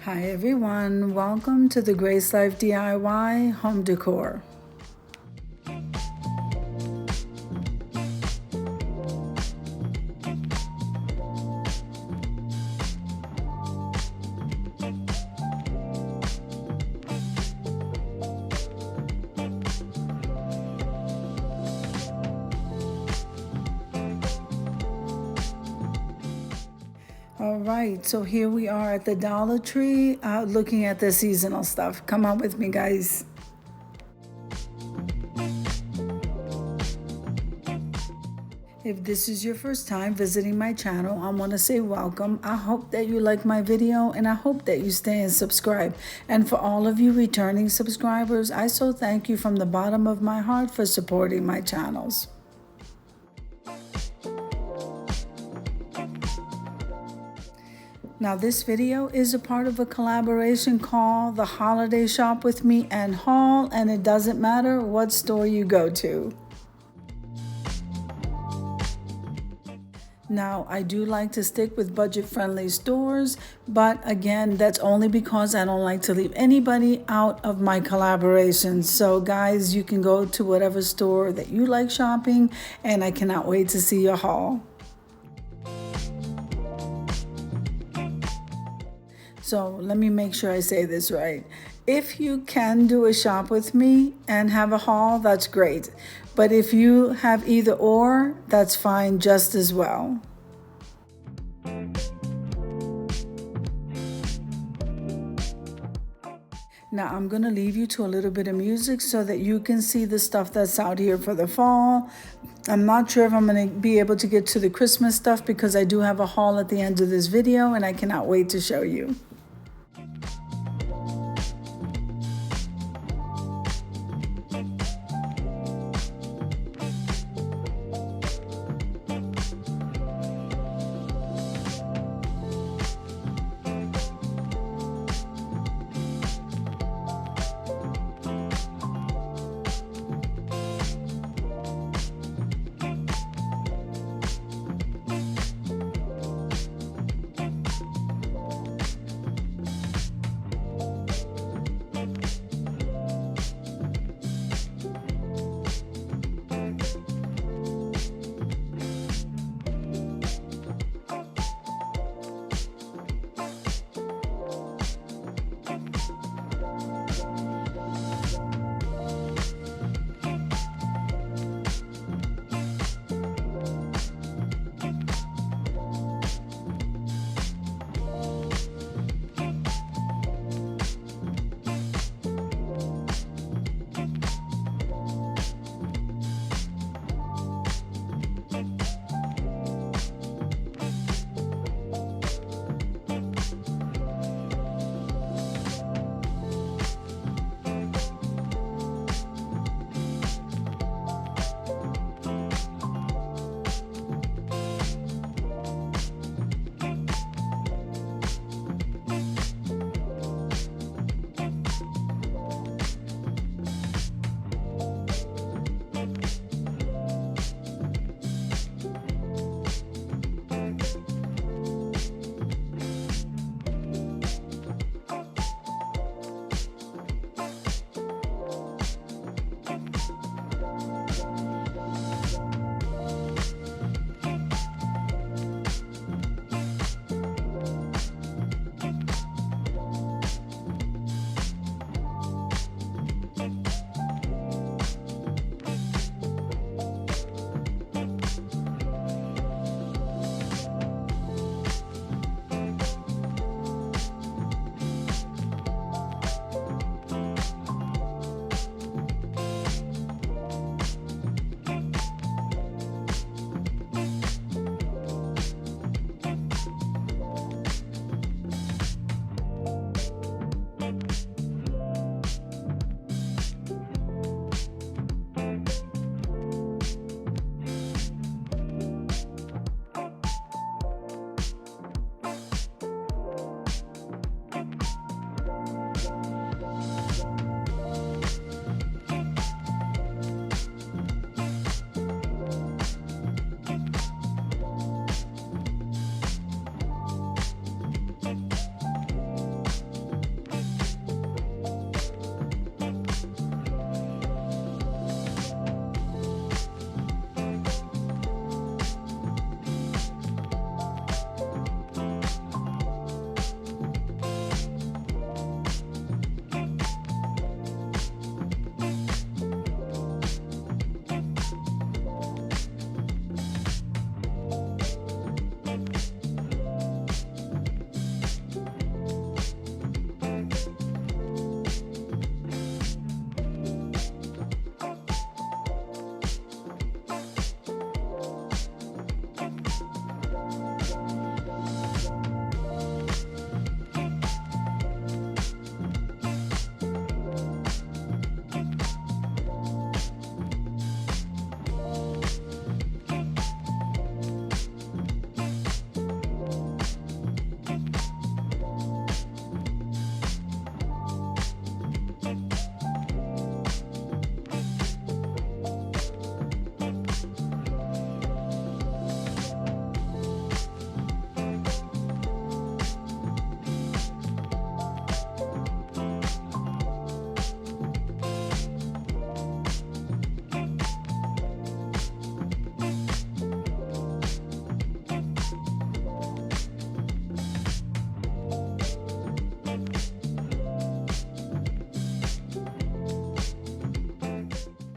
Hi everyone, welcome to the Grace Life DIY Home Decor. All right, so here we are at the Dollar Tree looking at the seasonal stuff. Come on with me, guys. If this is your first time visiting my channel, I want to say welcome. I hope that you like my video and I hope that you stay and subscribe. And for all of you returning subscribers, I so thank you from the bottom of my heart for supporting my channels. Now this video is a part of a collaboration called The Holiday Shop with Me and Haul, and it doesn't matter what store you go to. Now, I do like to stick with budget-friendly stores, but again, that's only because I don't like to leave anybody out of my collaborations. So guys, you can go to whatever store that you like shopping, and I cannot wait to see your haul. So let me make sure I say this right. If you can do a shop with me and have a haul, that's great. But if you have either or, that's fine just as well. Now I'm gonna leave you to a little bit of music so that you can see the stuff that's out here for the fall. I'm not sure if I'm gonna be able to get to the Christmas stuff because I do have a haul at the end of this video and I cannot wait to show you.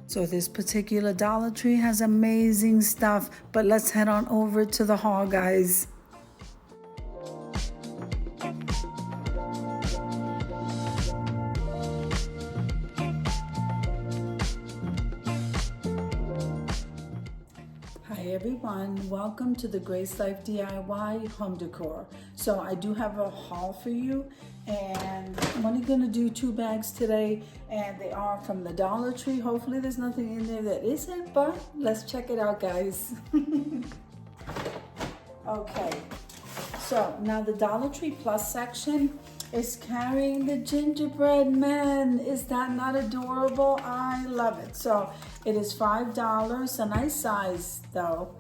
So this particular Dollar Tree has amazing stuff, but let's head on over to the haul, guys. Hi everyone, welcome to the Grace Life DIY home decor. So I do have a haul for you, and I'm only going to do 2 bags today, and they are from the Dollar Tree. Hopefully there's nothing in there that isn't, but let's check it out, guys. Okay, so now the Dollar Tree Plus section is carrying the gingerbread men. Is that not adorable? I love it. So it is $5, a nice size though.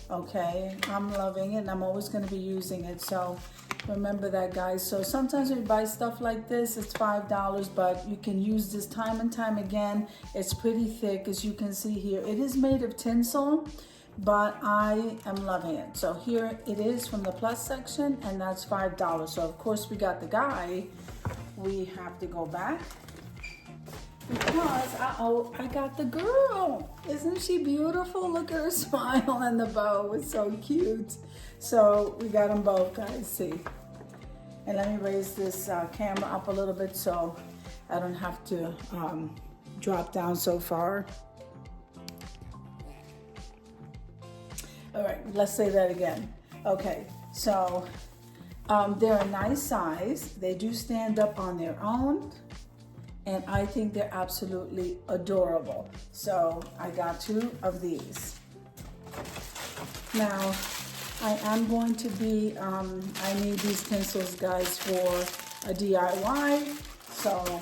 Okay, I'm loving it, and I'm always going to be using it, so remember that, guys. So sometimes when you buy stuff like this, it's $5, but you can use this time and time again. It's pretty thick, as you can see here. It is made of tinsel, but I am loving it. So here it is from the Plus section, and that's $5. So of course we got the guy. We have to go back because I got the girl. Isn't she beautiful? Look at her smile and the bow. It's so cute. So we got them both, guys. See, and let me raise this camera up a little bit so I don't have to drop down so far. All right, let's say that again. Okay, so they're a nice size. They do stand up on their own, and I think they're absolutely adorable. So I got 2 of these. Now, I am going to be, I need these pencils, guys, for a DIY. So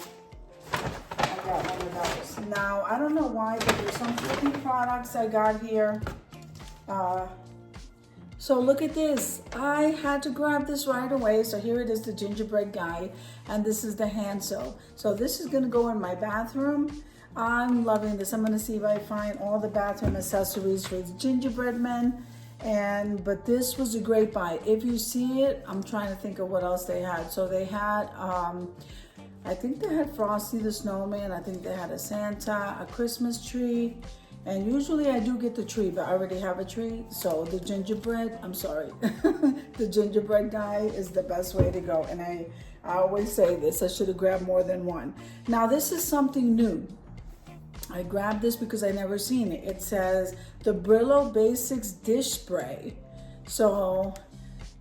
I got one of those. Now, I don't know why, but there's some pretty products I got here. So look at this. I had to grab this right away. So here it is, the gingerbread guy, and this is the hand sew. So this is gonna go in my bathroom. I'm loving this. I'm gonna see if I find all the bathroom accessories for the gingerbread men. But this was a great buy. If you see it, I'm trying to think of what else they had. So they had, I think they had Frosty the Snowman. I think they had a Santa, a Christmas tree. And usually I do get the tree, but I already have a tree. So the gingerbread, I'm sorry, the gingerbread guy is the best way to go. And I always say this, I should have grabbed more than one. Now this is something new. I grabbed this because I never seen it. It says the Brillo Basics Dish Spray. So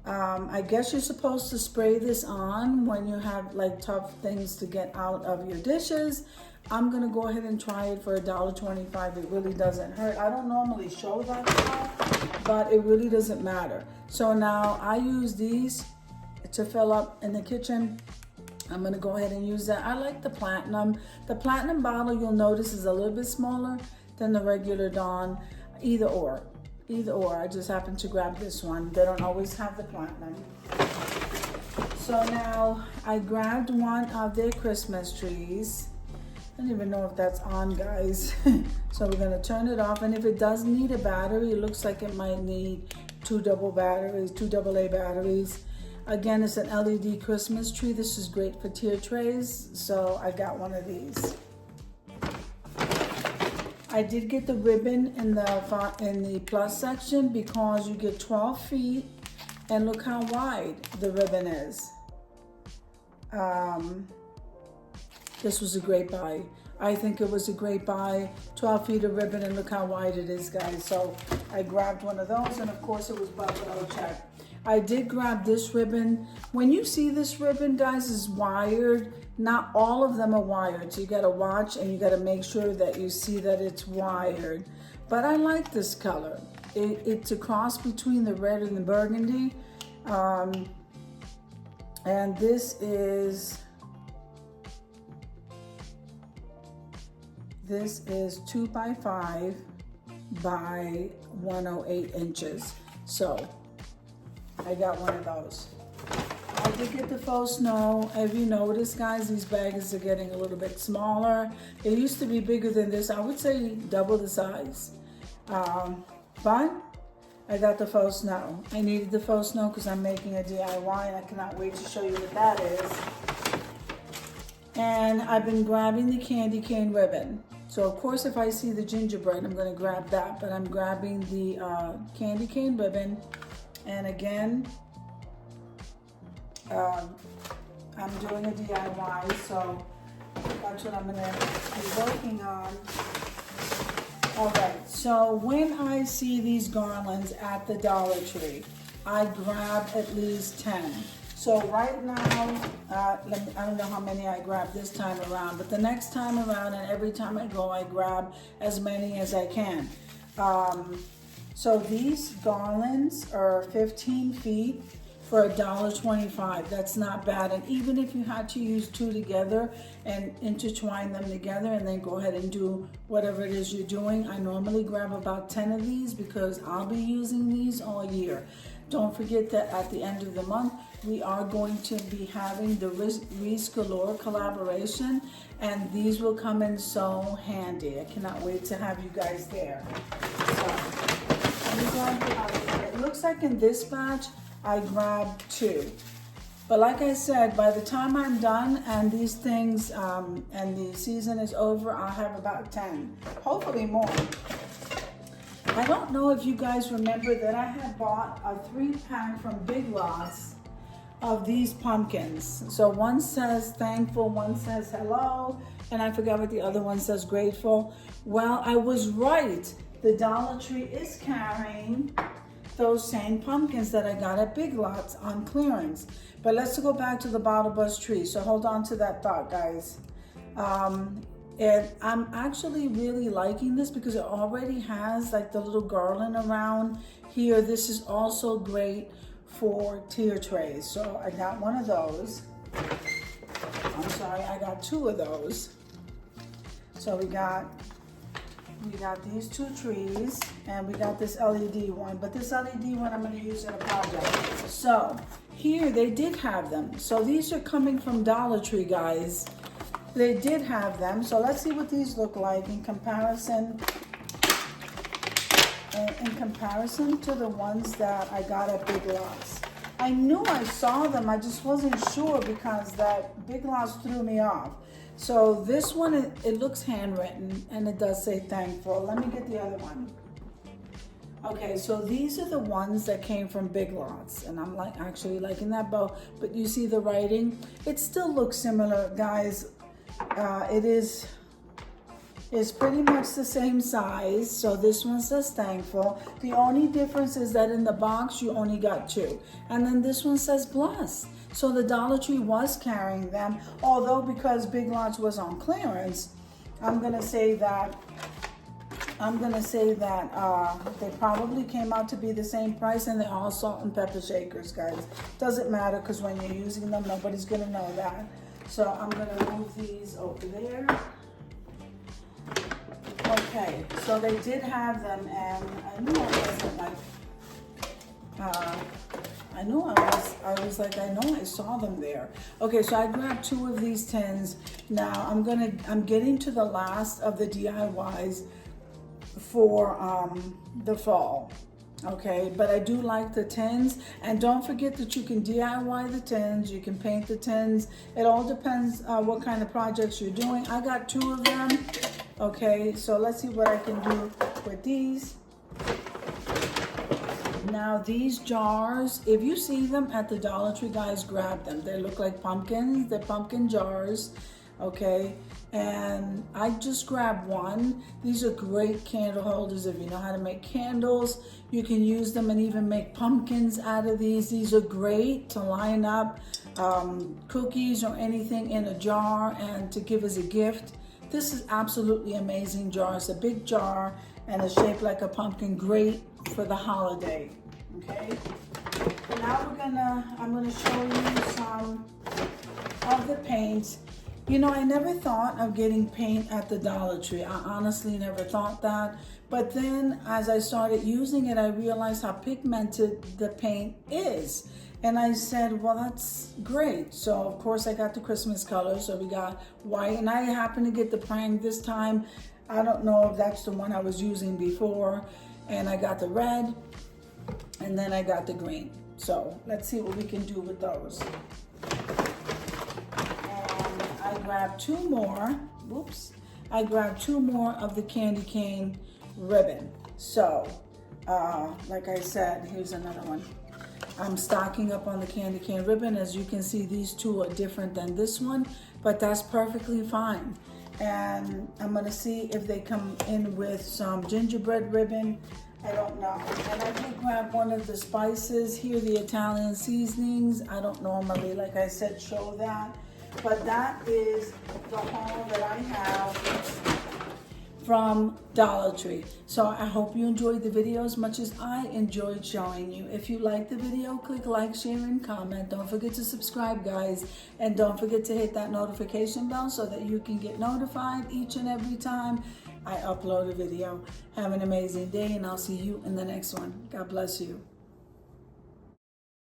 I guess you're supposed to spray this on when you have like tough things to get out of your dishes. I'm gonna go ahead and try it for $1.25. It really doesn't hurt. I don't normally show that stuff, but it really doesn't matter. So now I use these to fill up in the kitchen. I'm gonna go ahead and use that. I like the platinum. The platinum bottle, you'll notice, is a little bit smaller than the regular Dawn. Either or. I just happened to grab this one. They don't always have the platinum. So now I grabbed one of their Christmas trees. I don't even know if that's on, guys. So we're gonna turn it off, and if it does need a battery, it looks like it might need 2 AA batteries. Again, it's an LED Christmas tree. This is great for tier trays, so I got one of these. I did get the ribbon in the Plus section because you get 12 feet, and look how wide the ribbon is. This was a great buy. I think it was a great buy. 12 feet of ribbon, and look how wide it is, guys. So I grabbed one of those, and of course it was buffalo check. I did grab this ribbon. When you see this ribbon, guys, is wired. Not all of them are wired, so you gotta watch and you gotta make sure that you see that it's wired. But I like this color. It's a cross between the red and the burgundy. And this is 2 by 5 by 108 inches. So I got one of those. I did get the faux snow. Have you noticed, guys, these bags are getting a little bit smaller. It used to be bigger than this. I would say double the size. But I got the faux snow. I needed the faux snow because I'm making a DIY, and I cannot wait to show you what that is. And I've been grabbing the candy cane ribbon. So of course, if I see the gingerbread, I'm gonna grab that, but I'm grabbing the candy cane ribbon. And again, I'm doing a DIY, so that's what I'm gonna be working on. All right, so when I see these garlands at the Dollar Tree, I grab at least 10. So right now, I don't know how many I grabbed this time around, but the next time around and every time I go, I grab as many as I can. So these garlands are 15 feet for $1.25. That's not bad. And even if you had to use 2 together and intertwine them together and then go ahead and do whatever it is you're doing, I normally grab about 10 of these because I'll be using these all year. Don't forget that at the end of the month, we are going to be having the Reese Galore collaboration, and these will come in so handy. I cannot wait to have you guys there. So, it looks like in this batch, I grabbed 2. But like I said, by the time I'm done and these things, and the season is over, I'll have about 10, hopefully more. I don't know if you guys remember that I had bought a 3-pack from Big Lots of these pumpkins. So one says thankful, one says hello, and I forgot what the other one says, grateful. Well, I was right. The Dollar Tree is carrying those same pumpkins that I got at Big Lots on clearance. But let's go back to the Bottle Buzz tree. So hold on to that thought, guys. And I'm actually really liking this because it already has like the little garland around here. This is also great for tier trays. So I got one of those. I'm sorry, I got 2 of those. So we got these 2 trees, and we got this LED one, but this LED one I'm going to use in a project. So here they did have them. So these are coming from Dollar Tree, guys. They did have them. So let's see what these look like in comparison. In comparison to the ones that I got at Big Lots. I knew I saw them, I just wasn't sure because that Big Lots threw me off. So this one, it looks handwritten and it does say thankful. Let me get the other one. Okay, so these are the ones that came from Big Lots, and I'm like actually liking that bow, but you see the writing? It still looks similar, guys. It's pretty much the same size. So this one says thankful. The only difference is that in the box you only got 2, and then this one says bless. So the Dollar Tree was carrying them, although because Big Lots was on clearance, I'm gonna say that they probably came out to be the same price, and they're all salt and pepper shakers, guys. Doesn't matter because when you're using them, nobody's gonna know that. So I'm gonna move these over there. Okay, so they did have them, and I knew I wasn't like, I know I saw them there. Okay, so I grabbed 2 of these tins. Now I'm getting to the last of the DIYs for the fall. Okay, but I do like the tins, and don't forget that you can DIY the tins, you can paint the tins. It all depends what kind of projects you're doing. I got 2 of them. Okay, so let's see what I can do with these. Now these jars, if you see them at the Dollar Tree, guys, grab them. They look like pumpkins, they're pumpkin jars. Okay, and I just grabbed 1. These are great candle holders. If you know how to make candles, you can use them and even make pumpkins out of these. These are great to line up cookies or anything in a jar and to give as a gift. This is absolutely amazing jar. It's a big jar and it's shaped like a pumpkin. Great for the holiday. Okay, now I'm gonna show you some of the paints. You know, I never thought of getting paint at the Dollar Tree. I honestly never thought that. But then as I started using it, I realized how pigmented the paint is. And I said, well, that's great. So of course I got the Christmas colors. So we got white, and I happened to get the Prang this time. I don't know if that's the one I was using before. And I got the red, and then I got the green. So let's see what we can do with those. I grabbed 2 more. Whoops. I grabbed 2 more of the candy cane ribbon. So, like I said, here's another one. I'm stocking up on the candy cane ribbon. As you can see, these 2 are different than this one, but that's perfectly fine. And I'm gonna see if they come in with some gingerbread ribbon. I don't know. And I did grab one of the spices here, the Italian seasonings. I don't normally, like I said, show that. But that is the haul that I have from Dollar Tree. So I hope you enjoyed the video as much as I enjoyed showing you. If you liked the video, click like, share, and comment. Don't forget to subscribe, guys. And don't forget to hit that notification bell so that you can get notified each and every time I upload a video. Have an amazing day, and I'll see you in the next one. God bless you.